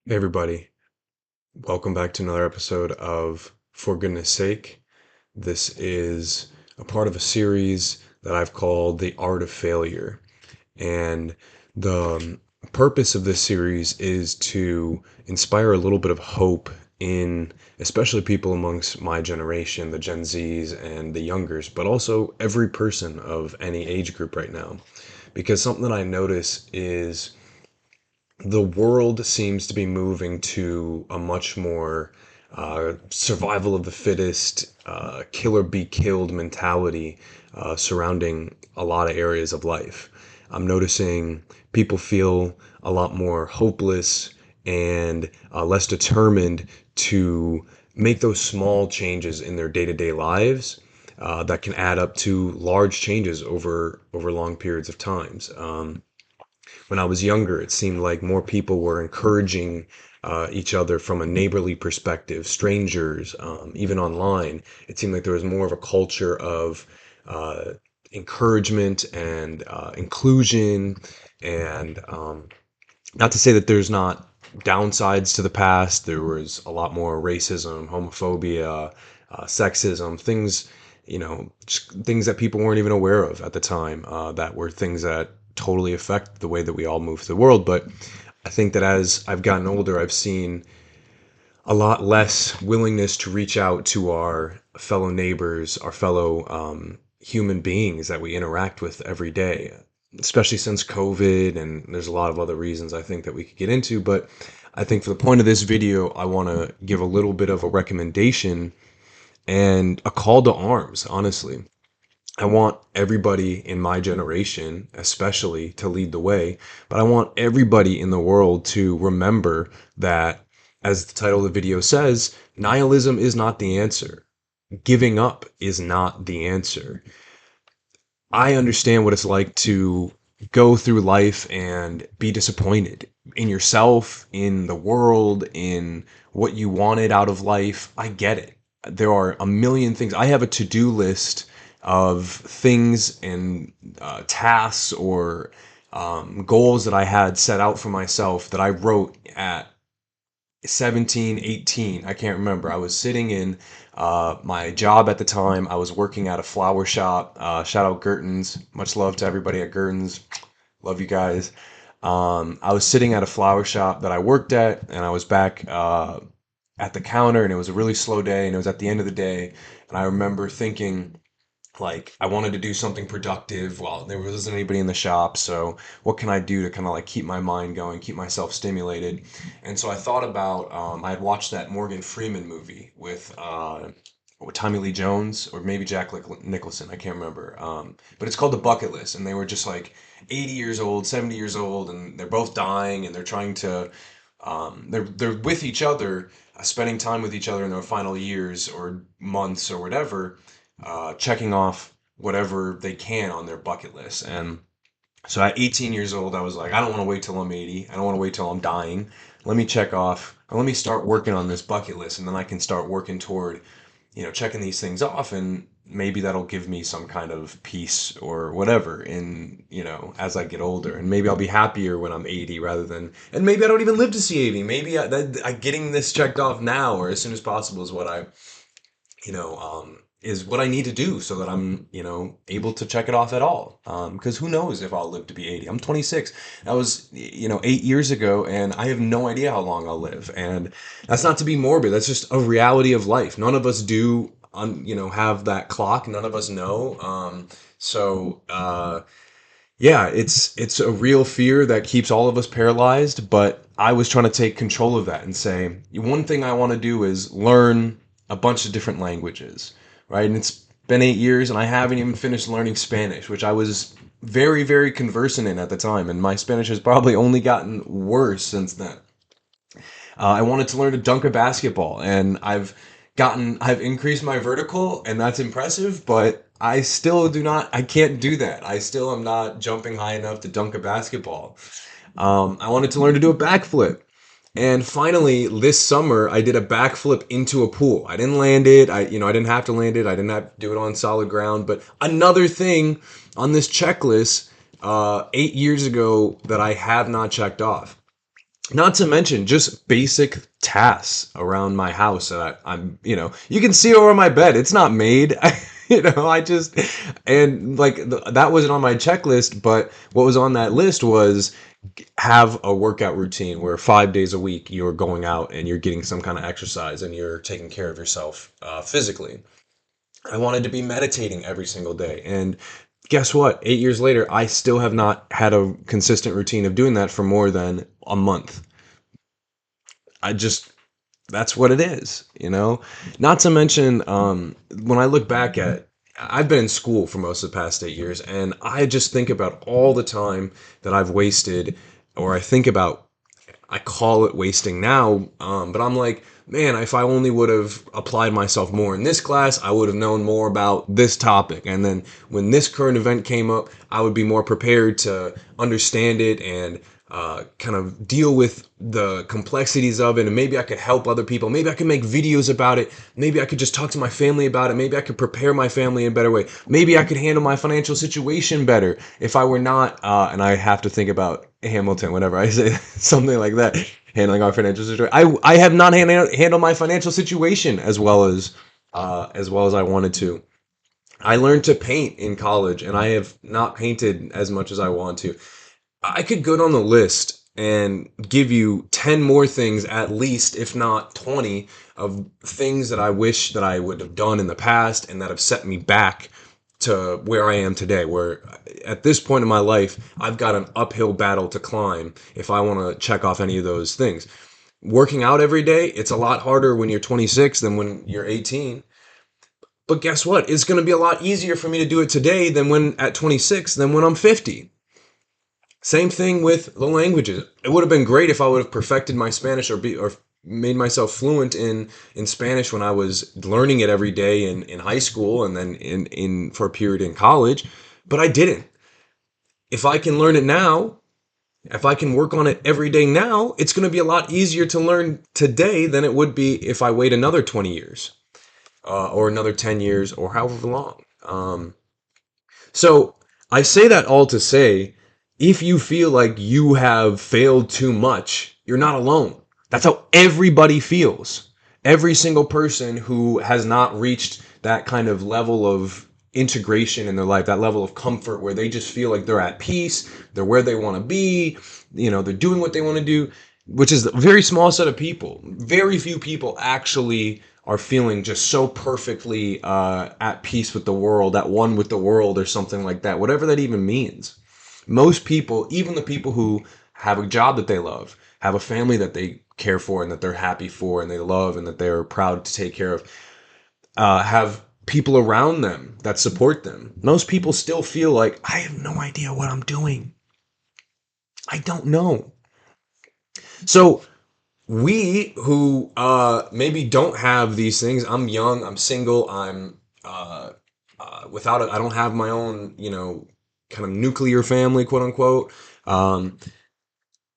Hey everybody, welcome back to another episode of For Goodness Sake. This is a part of a series that I've called The Art of Failure. And the purpose of this series is to inspire a little bit of hope in especially people amongst my generation, the Gen Zs and the youngers, but also every person of any age group right now. Because something that I notice is the world seems to be moving to a much more survival of the fittest, kill or be killed mentality surrounding a lot of areas of life. I'm noticing people feel a lot more hopeless and less determined to make those small changes in their day-to-day lives that can add up to large changes over long periods of times. When I was younger, it seemed like more people were encouraging each other from a neighborly perspective, strangers, even online. It seemed like there was more of a culture of uh, encouragement and inclusion. And not to say that there's not downsides to the past. There was a lot more racism, homophobia, sexism, things, just things that people weren't even aware of at the time, that were things that totally affect the way that we all move through the world. But I think that as I've gotten older, I've seen a lot less willingness to reach out to our fellow neighbors, our fellow human beings that we interact with every day, especially since COVID. And there's a lot of other reasons I think that we could get into. But I think for the point of this video, I want to give a little bit of a recommendation and a call to arms, honestly. I want everybody in my generation, especially, to lead the way, but I want everybody in the world to remember that, as the title of the video says, nihilism is not the answer. Giving up is not the answer. I understand what it's like to go through life and be disappointed in yourself, in the world, in what you wanted out of life. I get it. There are a million things. I have a to-do list of things and tasks or goals that I had set out for myself that I wrote at 17, 18. I can't remember. I was sitting in my job at the time. I was working at a flower shop. Shout out Gertens. Much love to everybody at Gertens. Love you guys. I was sitting at a flower shop that I worked at, and I was back at the counter, and it was a really slow day, and it was at the end of the day. And I remember thinking, like, I wanted to do something productive while there wasn't anybody in the shop. So what can I do to kind of like keep my mind going, keep myself stimulated? And so I thought about, I had watched that Morgan Freeman movie with Tommy Lee Jones or maybe Nicholson. I can't remember. But it's called The Bucket List. And they were just like 80 years old, 70 years old, and they're both dying, and they're trying to, they're with each other, spending time with each other in their final years or months or whatever, checking off whatever they can on their bucket list. And so at 18 years old, I was like, I don't want to wait till I'm 80. I don't want to wait till I'm dying. Let me check off, or let me start working on this bucket list, and then I can start working toward, checking these things off, and maybe that'll give me some kind of peace or whatever in, as I get older. And maybe I'll be happier when I'm 80 rather than, and maybe I don't even live to see 80. Maybe getting this checked off now or as soon as possible is what is what I need to do so that I'm, able to check it off at all. Because who knows if I'll live to be 80? I'm 26. That was, 8 years ago, and I have no idea how long I'll live. And that's not to be morbid. That's just a reality of life. None of us do, have that clock. None of us know. Yeah, it's a real fear that keeps all of us paralyzed. But I was trying to take control of that and say, one thing I want to do is learn a bunch of different languages, right? And it's been 8 years, and I haven't even finished learning Spanish, which I was very, very conversant in at the time, and my Spanish has probably only gotten worse since then. I wanted to learn to dunk a basketball, and I've increased my vertical, and that's impressive, but I still I can't do that. I still am not jumping high enough to dunk a basketball. I wanted to learn to do a backflip. And finally, this summer, I did a backflip into a pool. I didn't land it. I didn't have to land it. I didn't have to do it on solid ground. But another thing on this checklist, 8 years ago that I have not checked off. Not to mention just basic tasks around my house that you can see over my bed. It's not made. I just, and like that wasn't on my checklist, but what was on that list was have a workout routine where 5 days a week you're going out and you're getting some kind of exercise and you're taking care of yourself physically. I wanted to be meditating every single day. And guess what? 8 years later, I still have not had a consistent routine of doing that for more than a month. I just, that's what it is. Not to mention, when I look back at, I've been in school for most of the past 8 years, and I just think about all the time that I've wasted, or I think about, I call it wasting now, but I'm like, man, if I only would have applied myself more in this class, I would have known more about this topic. And then when this current event came up, I would be more prepared to understand it and kind of deal with the complexities of it. And maybe I could help other people. Maybe I could make videos about it. Maybe I could just talk to my family about it. Maybe I could prepare my family in a better way. Maybe I could handle my financial situation better if I were not, and I have to think about Hamilton whenever I say something like that, handling our financial situation. I have not handled my financial situation as well as I wanted to. I learned to paint in college, and I have not painted as much as I want to. I could go down the list and give you 10 more things, at least, if not 20, of things that I wish that I would have done in the past and that have set me back to where I am today, where at this point in my life, I've got an uphill battle to climb if I want to check off any of those things. Working out every day, it's a lot harder when you're 26 than when you're 18. But guess what? It's going to be a lot easier for me to do it today than when at 26 than when I'm 50. Same thing with the languages. It would have been great if I would have perfected my Spanish or made myself fluent in Spanish when I was learning it every day in high school and then in for a period in college, but I didn't. If I can learn it now, if I can work on it every day now, it's going to be a lot easier to learn today than it would be if I wait another 20 years or another 10 years or however long. So I say that all to say, if you feel like you have failed too much, you're not alone. That's how everybody feels. Every single person who has not reached that kind of level of integration in their life, that level of comfort where they just feel like they're at peace, they're where they want to be, they're doing what they want to do, which is a very small set of people. Very few people actually are feeling just so perfectly at peace with the world, at one with the world, or something like that, whatever that even means. Most people, even the people who have a job that they love, have a family that they care for and that they're happy for and they love and that they're proud to take care of, have people around them that support them. Most people still feel like, I have no idea what I'm doing. I don't know. So we who maybe don't have these things, I'm young, I'm single, I'm without it, I don't have my own, kind of nuclear family, quote unquote. Um,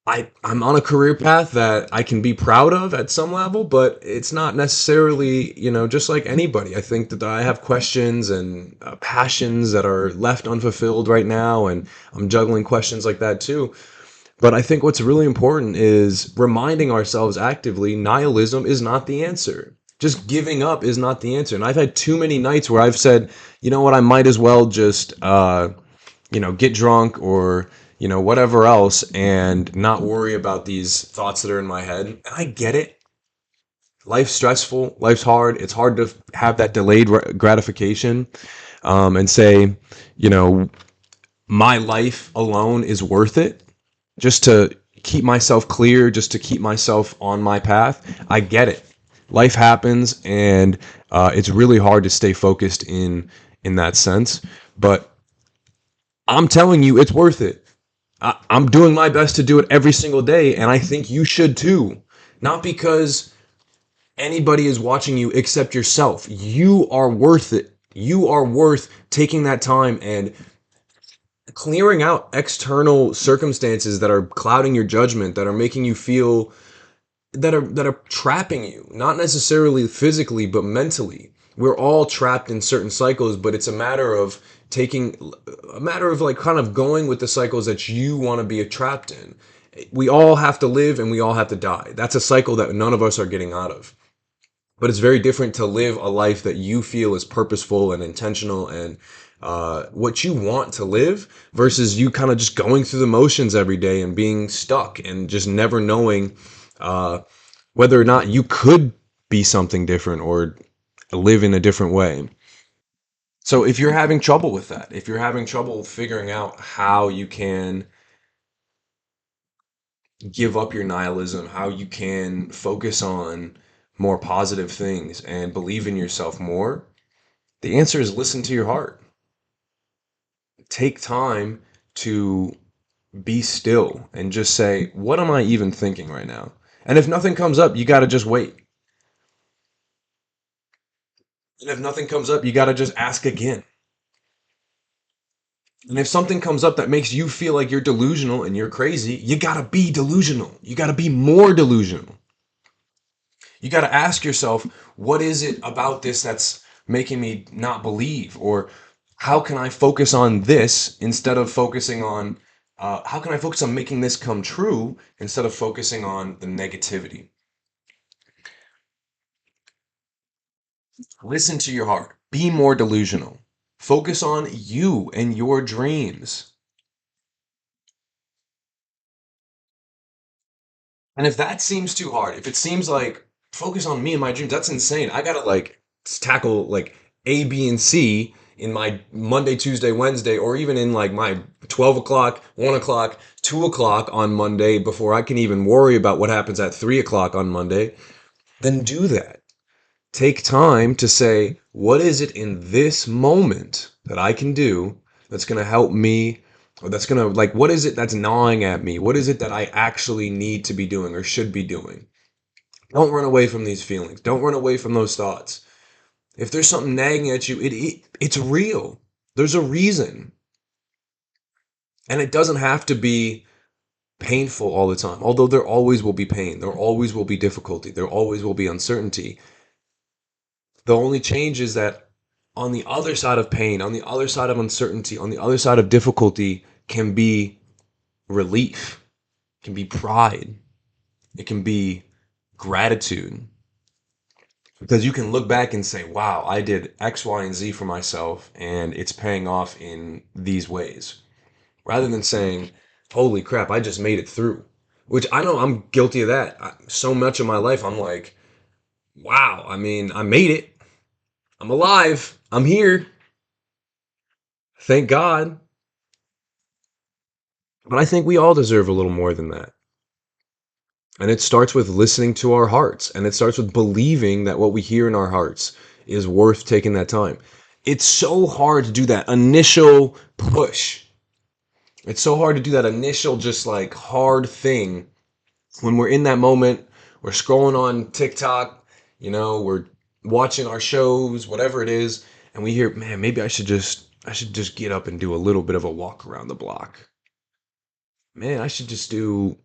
I'm on a career path that I can be proud of at some level, but it's not necessarily, just like anybody. I think that I have questions and passions that are left unfulfilled right now, and I'm juggling questions like that too. But I think what's really important is reminding ourselves actively nihilism is not the answer. Just giving up is not the answer. And I've had too many nights where I've said, you know what, I might as well just, get drunk or, whatever else and not worry about these thoughts that are in my head. And I get it. Life's stressful. Life's hard. It's hard to have that delayed gratification and say, you know, my life alone is worth it just to keep myself clear, just to keep myself on my path. I get it. Life happens, and it's really hard to stay focused in that sense. But I'm telling you, it's worth it. I'm doing my best to do it every single day, and I think you should too. Not because anybody is watching you except yourself. You are worth it. You are worth taking that time and clearing out external circumstances that are clouding your judgment, that are making you feel that are trapping you, not necessarily physically, but mentally. We're all trapped in certain cycles, but it's a matter of like kind of going with the cycles that you want to be trapped in We all have to live and we all have to die. That's a cycle that none of us are getting out of. But it's very different to live a life that you feel is purposeful and intentional and what you want to live versus you kind of just going through the motions every day and being stuck and just never knowing uh, whether or not you could be something different or live in a different way. So if you're having trouble with that, if you're having trouble figuring out how you can give up your nihilism, how you can focus on more positive things and believe in yourself more, the answer is listen to your heart. Take time to be still and just say, what am I even thinking right now? And if nothing comes up, you got to just wait. And if nothing comes up, you got to just ask again. And if something comes up that makes you feel like you're delusional and you're crazy, you got to be delusional. You got to be more delusional. You got to ask yourself, what is it about this that's making me not believe? Or how can I focus on this instead of focusing on, how can I focus on making this come true instead of focusing on the negativity? Listen to your heart. Be more delusional. Focus on you and your dreams. And if that seems too hard, if it seems like focus on me and my dreams, that's insane. I gotta like tackle like A, B, and C in my Monday, Tuesday, Wednesday, or even in like my 12 o'clock, 1 o'clock, 2 o'clock on Monday before I can even worry about what happens at 3 o'clock on Monday, then do that. Take time to say, what is it in this moment that I can do that's going to help me, or that's going to, like, what is it that's gnawing at me? What is it that I actually need to be doing or should be doing? Don't run away from these feelings. Don't run away from those thoughts. If there's something nagging at you, it's real. There's a reason. And it doesn't have to be painful all the time. Although there always will be pain, there always will be difficulty, there always will be uncertainty. The only change is that on the other side of pain, on the other side of uncertainty, on the other side of difficulty can be relief, can be pride, it can be gratitude. Because you can look back and say, wow, I did X, Y, and Z for myself, and it's paying off in these ways. Rather than saying, holy crap, I just made it through. Which I know I'm guilty of that. So much of my life, I'm like, wow, I mean, I made it. I'm alive. I'm here. Thank God. But I think we all deserve a little more than that. And it starts with listening to our hearts. And it starts with believing that what we hear in our hearts is worth taking that time. It's so hard to do that initial push. It's so hard to do that initial, just like hard thing when we're in that moment. We're scrolling on TikTok, we're watching our shows, whatever it is. And we hear, man, maybe I should just get up and do a little bit of a walk around the block. Man, I should just do,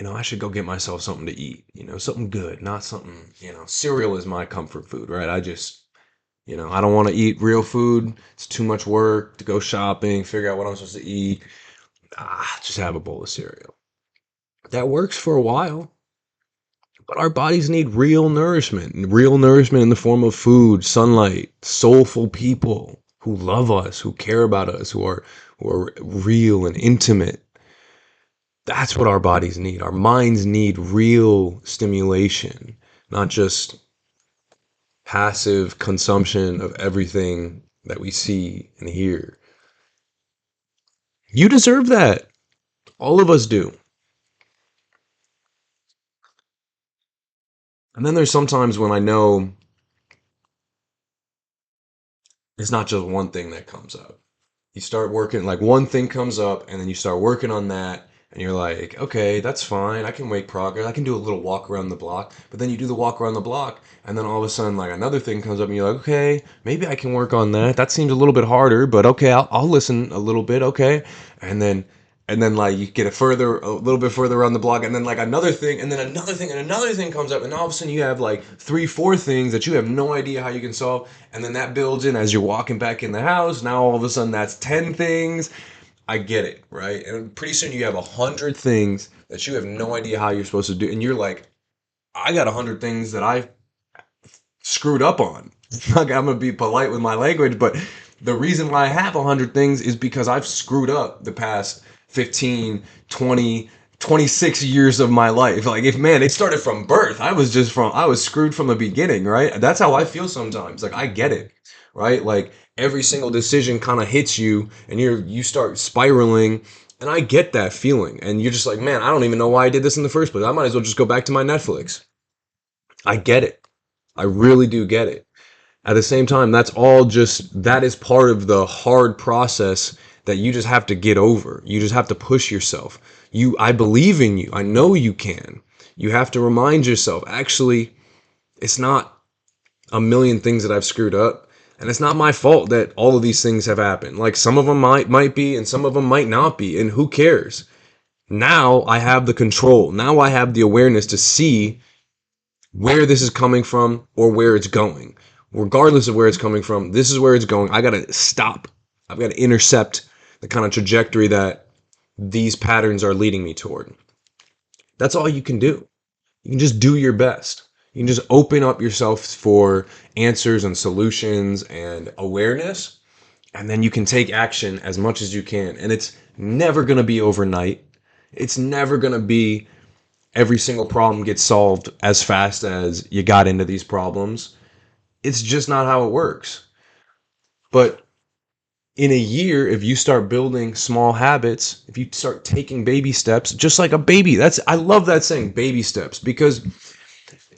I should go get myself something to eat, something good, not something, cereal is my comfort food, right? I don't want to eat real food. It's too much work to go shopping, figure out what I'm supposed to eat. Just have a bowl of cereal. That works for a while, but our bodies need real nourishment in the form of food, sunlight, soulful people who love us, who care about us, who are real and intimate. That's what our bodies need. Our minds need real stimulation, not just passive consumption of everything that we see and hear. You deserve that. All of us do. And then there's sometimes when I know it's not just one thing that comes up. You start working, like one thing comes up, and then you start working on that, and you're like, okay, that's fine. I can make progress. I can do a little walk around the block. But then you do the walk around the block, and then all of a sudden, like another thing comes up, and you're like, okay, maybe I can work on that. That seems a little bit harder, but okay, I'll listen a little bit, okay. And then like you get a little bit further around the block, and then like another thing, and then another thing, and another thing comes up, and all of a sudden you have like three, four things that you have no idea how you can solve, and then that builds in as you're walking back in the house. Now all of a sudden that's 10 things. I get it, right? And pretty soon you have 100 things that you have no idea how you're supposed to do. And you're like, I got 100 things that I screwed up on. I'm gonna be polite with my language, but the reason why I have 100 things is because I've screwed up the past 15, 20, 26 years of my life. Like, if man, it started from birth. I was screwed from the beginning, right? That's how I feel sometimes. Like, I get it, right? Like, every single decision kind of hits you and you start spiraling. And I get that feeling. And you're just like, man, I don't even know why I did this in the first place. I might as well just go back to my Netflix. I get it. I really do get it. At the same time, that is part of the hard process that you just have to get over. You just have to push yourself. I believe in you. I know you can. You have to remind yourself, actually, it's not a million things that I've screwed up. And it's not my fault that all of these things have happened. Like, some of them might be and some of them might not be. And who cares? Now I have the control. Now I have the awareness to see where this is coming from or where it's going. Regardless of where it's coming from, this is where it's going. I got to stop. I've got to intercept the kind of trajectory that these patterns are leading me toward. That's all you can do. You can just do your best. You can just open up yourself for answers and solutions and awareness, and then you can take action as much as you can. And it's never going to be overnight. It's never going to be every single problem gets solved as fast as you got into these problems. It's just not how it works. But in a year, if you start building small habits, if you start taking baby steps, just like a baby, I love that saying, baby steps, because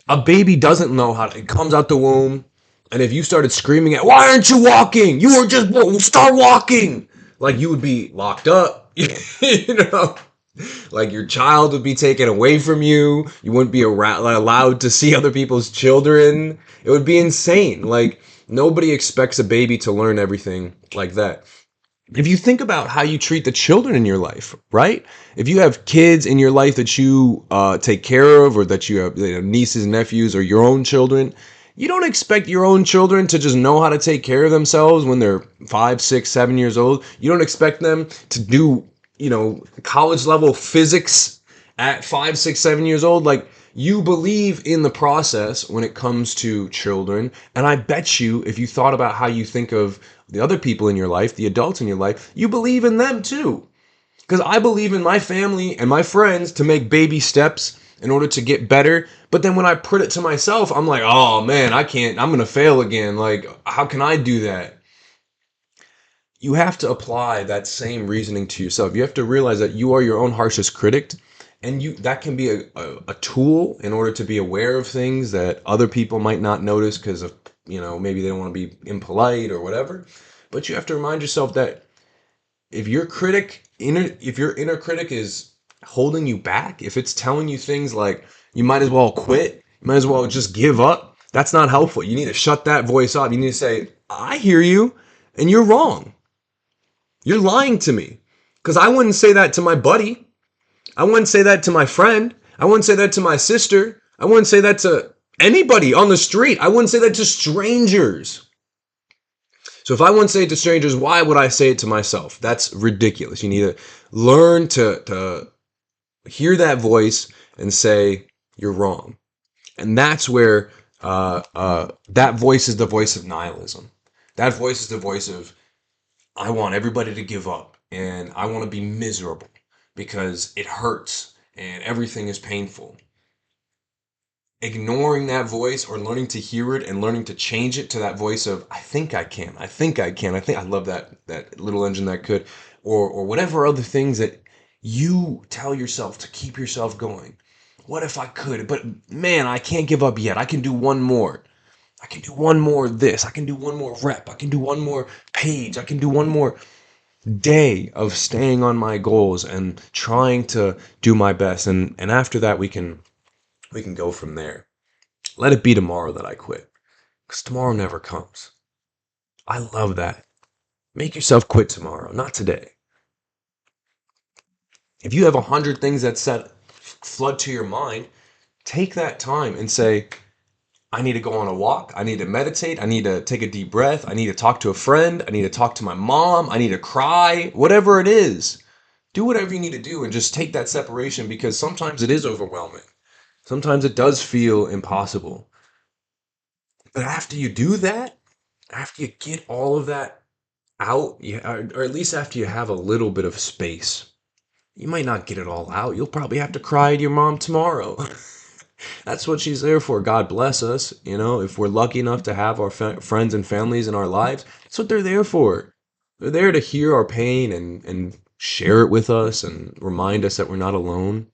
a baby doesn't know how it comes out the womb. And if you started screaming at, why aren't you walking? You were just, start walking. Like, you would be locked up, you know? Like, your child would be taken away from you. You wouldn't be allowed to see other people's children. It would be insane. Like, nobody expects a baby to learn everything like that. If you think about how you treat the children in your life, right? If you have kids in your life that you take care of, or that you have nieces, nephews, or your own children, you don't expect your own children to just know how to take care of themselves when they're 5, 6, 7 years old. You don't expect them to do, college level physics at 5, 6, 7 years old. Like, you believe in the process when it comes to children. And I bet you, if you thought about how you think of the other people in your life, the adults in your life, you believe in them too. Because I believe in my family and my friends to make baby steps in order to get better. But then when I put it to myself, I'm like, oh man, I can't, I'm going to fail again. Like, how can I do that? You have to apply that same reasoning to yourself. You have to realize that you are your own harshest critic, and that can be a tool in order to be aware of things that other people might not notice because of, maybe they don't want to be impolite or whatever. But you have to remind yourself that if your inner critic is holding you back, if it's telling you things like you might as well quit, you might as well just give up, that's not helpful. You need to shut that voice off. You need to say, I hear you, and you're wrong. You're lying to me. Because I wouldn't say that to my buddy. I wouldn't say that to my friend. I wouldn't say that to my sister. I wouldn't say that to anybody on the street. I wouldn't say that to strangers. So if I wouldn't say it to strangers, why would I say it to myself? That's ridiculous. You need to learn to hear that voice and say, you're wrong. And that's where that voice is the voice of nihilism. That voice is the voice of, I want everybody to give up and I want to be miserable because it hurts and everything is painful. Ignoring that voice or learning to hear it and learning to change it to that voice of, I think I can, I think I can, I think I love that little engine that could, or whatever other things that you tell yourself to keep yourself going. What if I could? But man, I can't give up yet. I can do one more. I can do one more of this. I can do one more rep. I can do one more page. I can do one more day of staying on my goals and trying to do my best. And after that, we can go from there. Let it be tomorrow that I quit, because tomorrow never comes. I love that. Make yourself quit tomorrow, not today. If you have 100 things that flood to your mind, take that time and say, I need to go on a walk. I need to meditate. I need to take a deep breath. I need to talk to a friend. I need to talk to my mom. I need to cry. Whatever it is, Do whatever you need to do and just take that separation, because sometimes it is overwhelming. Sometimes it does feel impossible. But after you do that, after you get all of that out, or at least after you have a little bit of space, you might not get it all out. You'll probably have to cry to your mom tomorrow. That's what she's there for. God bless us. If we're lucky enough to have our friends and families in our lives, that's what they're there for. They're there to hear our pain and share it with us and remind us that we're not alone.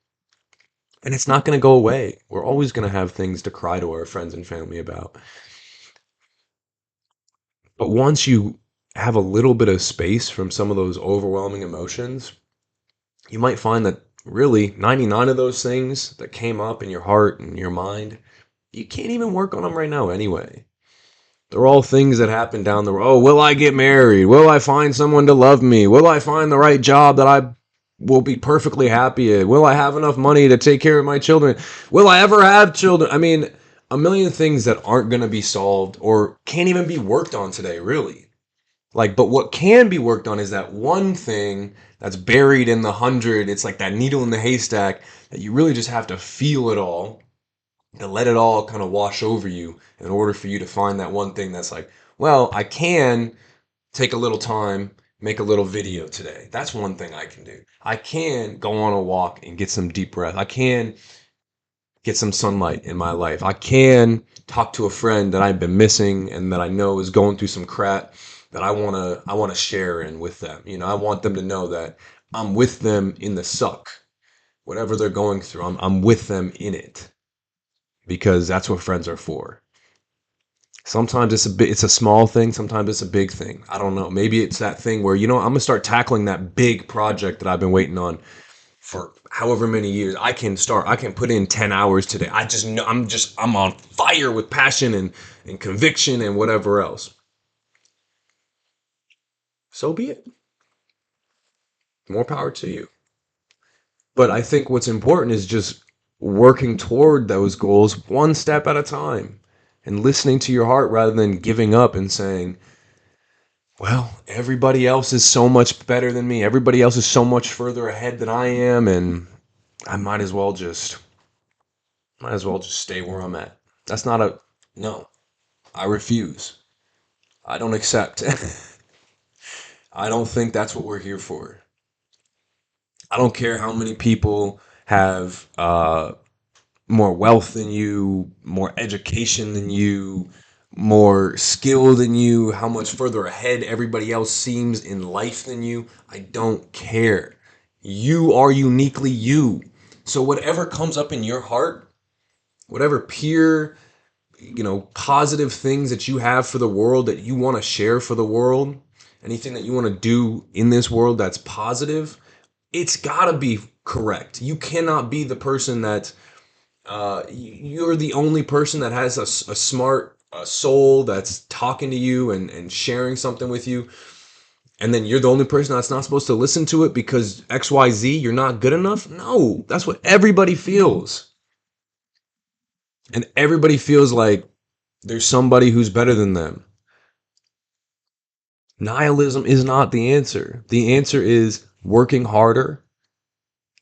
And it's not going to go away. We're always going to have things to cry to our friends and family about. But once you have a little bit of space from some of those overwhelming emotions, you might find that really 99 of those things that came up in your heart and your mind, you can't even work on them right now anyway. They're all things that happen down the road. Oh, will I get married? Will I find someone to love me? Will I find the right job that I will be perfectly happy at? Will I have enough money to take care of my children? Will I ever have children? I mean, a million things that aren't going to be solved or can't even be worked on today, really. But what can be worked on is that one thing that's buried in the hundred. It's like that needle in the haystack that you really just have to feel it all, to let it all kind of wash over you in order for you to find that one thing that's like, well, I can take a little time, make a little video today. That's one thing I can do. I can go on a walk and get some deep breath. I can get some sunlight in my life. I can talk to a friend that I've been missing and that I know is going through some crap that I want to share in with them. I want them to know that I'm with them in the suck. Whatever they're going through, I'm with them in it, because that's what friends are for. Sometimes it's a small thing, sometimes it's a big thing. I don't know. Maybe it's that thing where, I'm gonna start tackling that big project that I've been waiting on for however many years. I can put in 10 hours today. I just know I'm on fire with passion and conviction and whatever else. So be it. More power to you. But I think what's important is just working toward those goals one step at a time and listening to your heart rather than giving up and saying, well, everybody else is so much better than me. Everybody else is so much further ahead than I am, and I might as well just stay where I'm at. That's not a no. I refuse. I don't accept. I don't think that's what we're here for. I don't care how many people have more wealth than you, more education than you, more skill than you, how much further ahead everybody else seems in life than you. I don't care. You are uniquely you. So whatever comes up in your heart, whatever pure, positive things that you have for the world that you want to share for the world, anything that you want to do in this world that's positive, it's got to be correct. You cannot be the person that you're the only person that has a smart soul that's talking to you and sharing something with you, and then you're the only person that's not supposed to listen to it because XYZ, you're not good enough. No, that's what everybody feels. And everybody feels like there's somebody who's better than them. Nihilism is not the answer. The answer is working harder,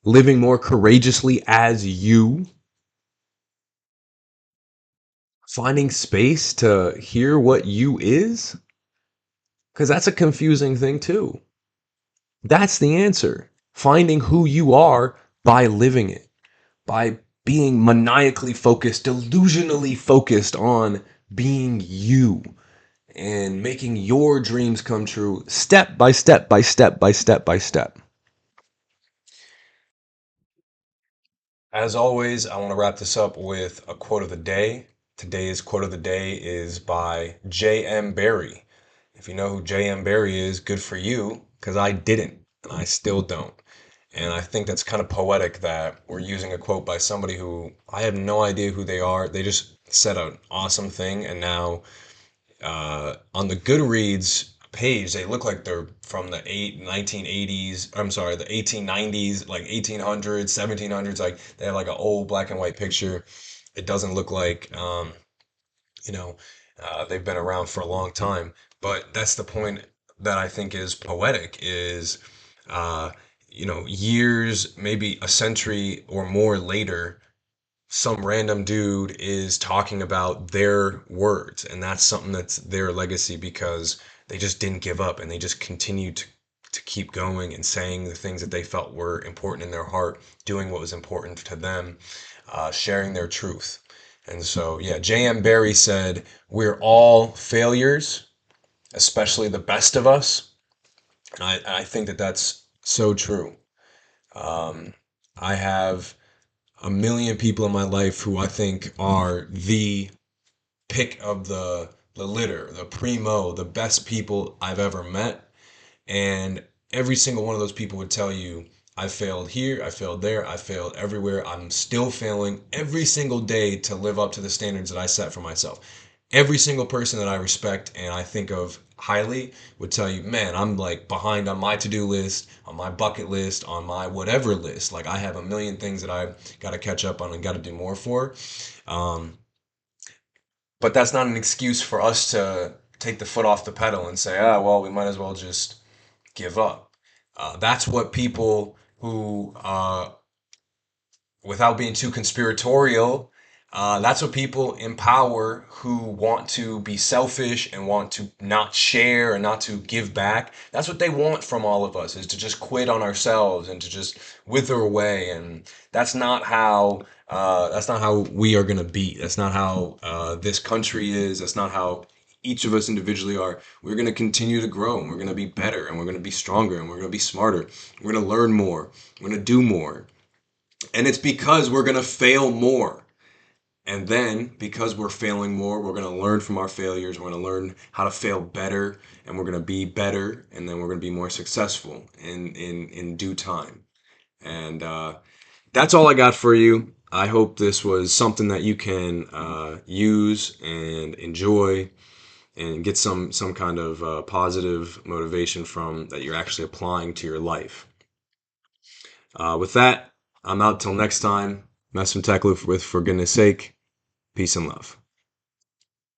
living more courageously as you, finding space to hear what you is, because that's a confusing thing too. That's the answer. Finding who you are by living it, by being maniacally focused, delusionally focused on being you and making your dreams come true step by step by step by step by step. As always, I want to wrap this up with a quote of the day. Today's quote of the day is by J.M. Barrie. If you know who J.M. Barrie is, good for you, because I didn't, and I still don't. And I think that's kind of poetic that we're using a quote by somebody who I have no idea who they are. They just said an awesome thing, and now on the Goodreads page, they look like they're from the 1980s. I'm sorry, the 1890s, like 1800s, 1700s. Like they have like an old black and white picture. It doesn't look like you know they've been around for a long time. But that's the point that I think is poetic is uh, years, maybe a century or more later, some random dude is talking about their words, and that's something that's their legacy because they just didn't give up and they just continued to keep going and saying the things that they felt were important in their heart, doing what was important to them, sharing their truth. And so, yeah, J.M. Barrie said, "We're all failures, especially the best of us." And I think that that's so true. Um, I have a million people in my life who I think are the pick of the litter, the primo, the best people I've ever met. And every single one of those people would tell you, I failed here, I failed there, I failed everywhere. I'm still failing every single day to live up to the standards that I set for myself. Every single person that I respect and I think of highly would tell you, man, I'm like behind on my to-do list, on my bucket list, on my whatever list. Like I have a million things that I've got to catch up on and got to do more for. Um, but that's not an excuse for us to take the foot off the pedal and say, ah, well, we might as well just give up. That's what people who, without being too conspiratorial, that's what people in power who want to be selfish and want to not share and not to give back. That's what they want from all of us is to just quit on ourselves and to just wither away. And that's not how. That's not how we are gonna be. That's not how this country is. That's not how each of us individually are. We're going to continue to grow and we're going to be better and we're going to be stronger and we're going to be smarter. We're going to learn more. We're going to do more. And it's because we're going to fail more. And then because we're failing more, we're going to learn from our failures. We're going to learn how to fail better and we're going to be better. And then we're going to be more successful in due time. And that's all I got for you. I hope this was something that you can use and enjoy and get some kind of positive motivation from that you're actually applying to your life. With that, I'm out till next time. Mess and Tech with for goodness sake. Peace and love.